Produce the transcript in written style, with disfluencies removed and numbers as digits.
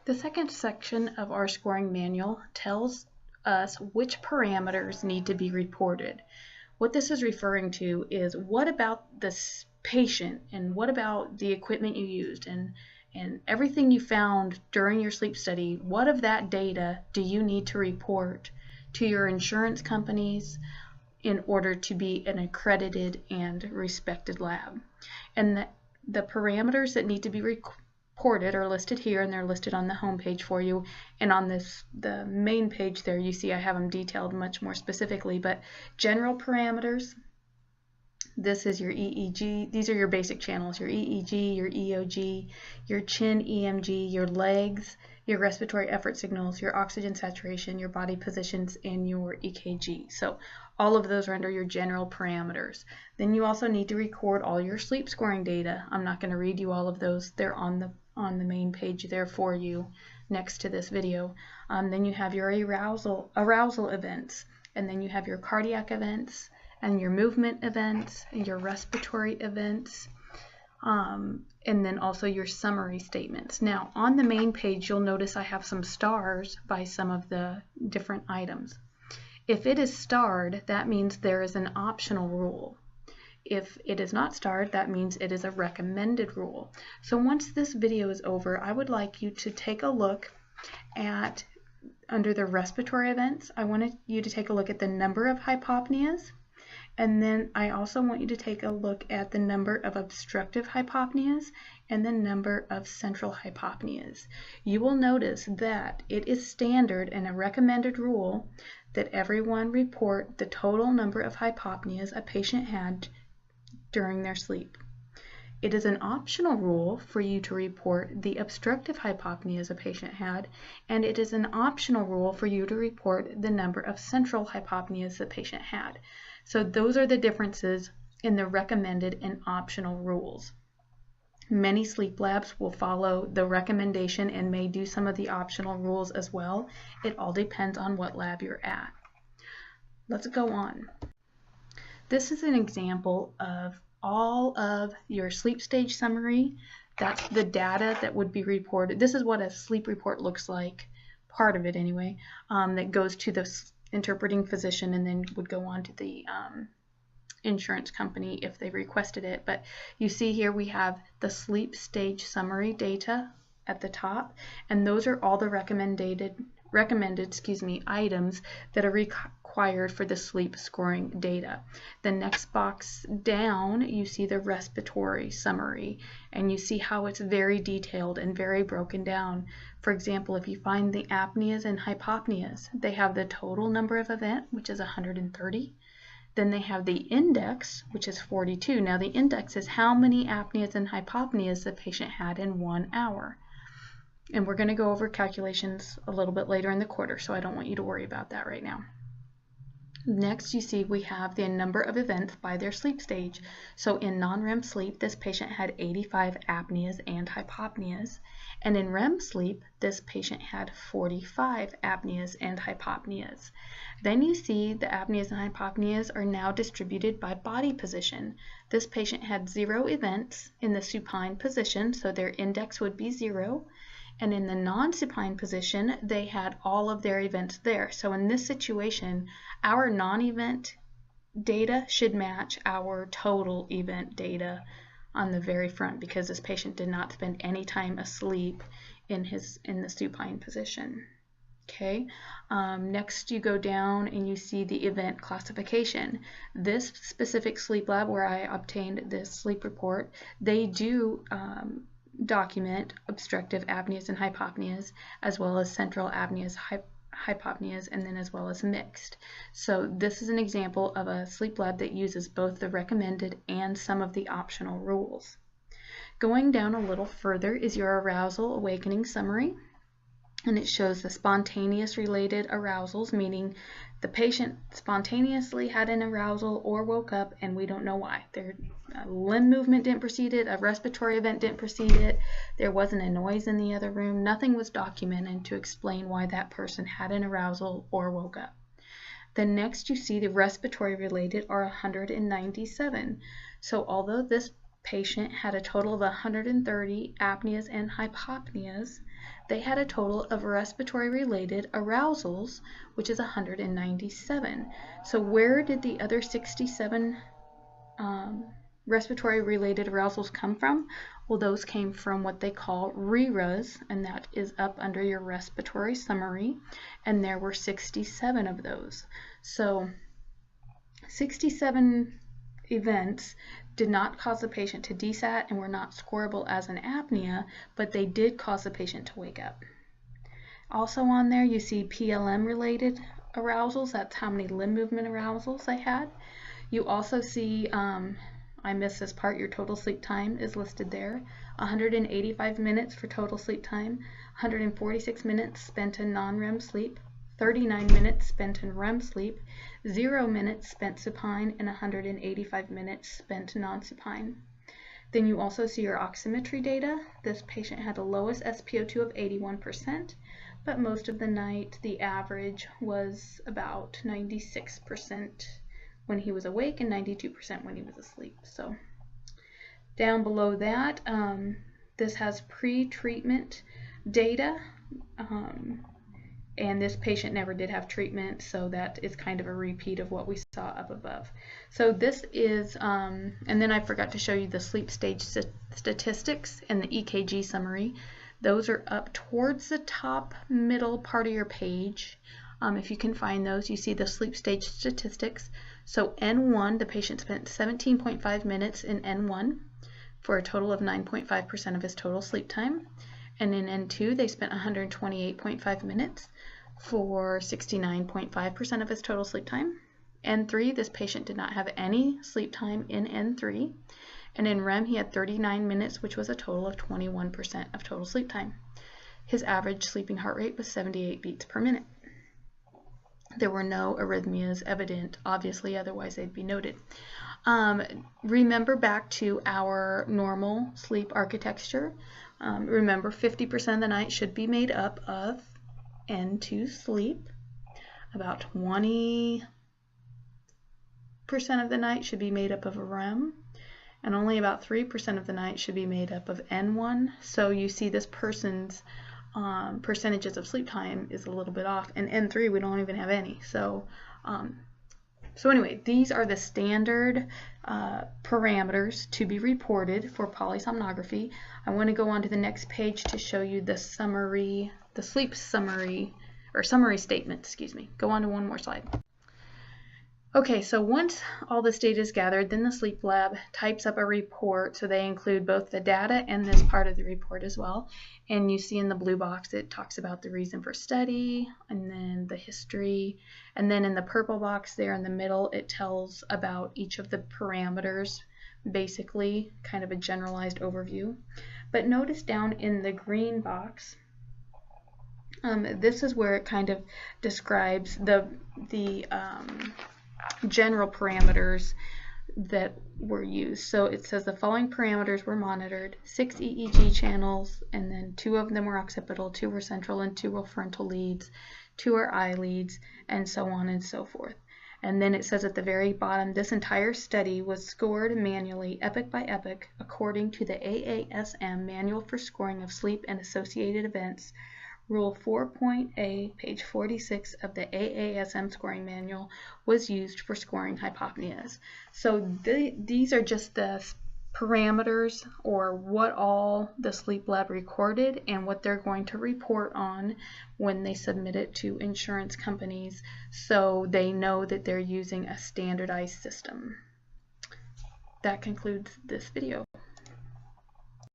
The second section of our scoring manual tells us which parameters need to be reported. What this is referring to is what about this patient and what about the equipment you used and everything you found during your sleep study, what of that data do you need to report to your insurance companies in order to be an accredited and respected lab? And the parameters that need to be reported are listed here, and they're listed on the home page for you. And on the main page there, you see I have them detailed much more specifically. But general parameters, this is your EEG. These are your basic channels, your EEG, your EOG, your chin EMG, your legs, your respiratory effort signals, your oxygen saturation, your body positions, and your EKG. So all of those are under your general parameters. Then you also need to record all your sleep scoring data. I'm not going to read you all of those. They're on the main page there for you next to this video. Then you have your arousal events, and then you have your cardiac events, and your movement events, and your respiratory events, and then also your summary statements. Now, on the main page, you'll notice I have some stars by some of the different items. If it is starred, that means there is an optional rule. If it is not starred, that means it is a recommended rule. So once this video is over, I would like you to take a look at, under the respiratory events, I wanted you to take a look at the number of hypopneas. And then I also want you to take a look at the number of obstructive hypopneas and the number of central hypopneas. You will notice that it is standard and a recommended rule that everyone report the total number of hypopneas a patient had during their sleep. It is an optional rule for you to report the obstructive hypopneas a patient had, and it is an optional rule for you to report the number of central hypopneas the patient had. So those are the differences in the recommended and optional rules. Many sleep labs will follow the recommendation and may do some of the optional rules as well. It all depends on what lab you're at. Let's go on. This is an example of all of your sleep stage summary. That's the data that would be reported. This is what a sleep report looks like, part of it anyway, that goes to the interpreting physician and then would go on to the insurance company if they requested it. But you see here we have the sleep stage summary data at the top, and those are all the recommended items that are required for the sleep scoring data. The next box down, you see the respiratory summary, and you see how it's very detailed and very broken down. For example, if you find the apneas and hypopneas, they have the total number of event, which is 130. Then they have the index, which is 42. Now the index is how many apneas and hypopneas the patient had in 1 hour. And we're going to go over calculations a little bit later in the quarter, so I don't want you to worry about that right now. Next, you see we have the number of events by their sleep stage. So in non-REM sleep, this patient had 85 apneas and hypopneas. And in REM sleep, this patient had 45 apneas and hypopneas. Then you see the apneas and hypopneas are now distributed by body position. This patient had 0 events in the supine position, so their index would be 0. And in the non-supine position, they had all of their events there. So in this situation, our non-event data should match our total event data on the very front, because this patient did not spend any time asleep in the supine position. Okay. Next you go down and you see the event classification. This specific sleep lab where I obtained this sleep report, they do document obstructive apneas and hypopneas, as well as central apneas, hypopneas, and then as well as mixed. So this is an example of a sleep lab that uses both the recommended and some of the optional rules. Going down a little further is your arousal awakening summary, and it shows the spontaneous related arousals, meaning the patient spontaneously had an arousal or woke up and we don't know why. Their limb movement didn't precede it, a respiratory event didn't precede it, there wasn't a noise in the other room, nothing was documented to explain why that person had an arousal or woke up. Then next you see the respiratory related are 197. So although this patient had a total of 130 apneas and hypopneas. They had a total of respiratory-related arousals, which is 197. So where did the other 67 respiratory-related arousals come from? Well, those came from what they call RERAs, and that is up under your respiratory summary, and there were 67 of those. So 67 events did not cause the patient to desat and were not scoreable as an apnea, but they did cause the patient to wake up. Also on there you see PLM-related arousals. That's how many limb movement arousals they had. You also see, I missed this part, your total sleep time is listed there. 185 minutes for total sleep time, 146 minutes spent in non-REM sleep, 39 minutes spent in REM sleep, 0 minutes spent supine, and 185 minutes spent non-supine. Then you also see your oximetry data. This patient had the lowest SpO2 of 81%, but most of the night the average was about 96% when he was awake and 92% when he was asleep. So down below that, this has pre-treatment data, and this patient never did have treatment, so that is kind of a repeat of what we saw up above. So this is, and then I forgot to show you the sleep stage statistics and the EKG summary. Those are up towards the top middle part of your page. If you can find those, you see the sleep stage statistics. So N1, the patient spent 17.5 minutes in N1 for a total of 9.5% of his total sleep time. And in N2, they spent 128.5 minutes for 69.5% of his total sleep time. N3, this patient did not have any sleep time in N3. And in REM, he had 39 minutes, which was a total of 21% of total sleep time. His average sleeping heart rate was 78 beats per minute. There were no arrhythmias evident, obviously, otherwise they'd be noted. Remember back to our normal sleep architecture. Remember, 50% of the night should be made up of N2 sleep. About 20% of the night should be made up of REM. And only about 3% of the night should be made up of N1. So you see this person's percentages of sleep time is a little bit off. And N3, we don't even have any. So anyway, these are the standard parameters to be reported for polysomnography. I want to go on to the next page to show you the summary, the sleep summary, or summary statement, excuse me. Go on to one more slide. Okay, so once all this data is gathered, then the sleep lab types up a report. So they include both the data and this part of the report as well. And you see in the blue box, it talks about the reason for study and then the history. And then in the purple box there in the middle, it tells about each of the parameters, basically kind of a generalized overview. But notice down in the green box, this is where it kind of describes the general parameters that were used. So it says the following parameters were monitored: 6 EEG channels, and then 2 of them were occipital, 2 were central, and 2 were frontal leads, 2 are eye leads, and so on and so forth. And then it says at the very bottom, this entire study was scored manually, epoch by epoch, according to the AASM Manual for Scoring of Sleep and Associated Events. Rule 4.A, page 46 of the AASM scoring manual was used for scoring hypopneas. So these are just the parameters, or what all the sleep lab recorded and what they're going to report on when they submit it to insurance companies, so they know that they're using a standardized system. That concludes this video.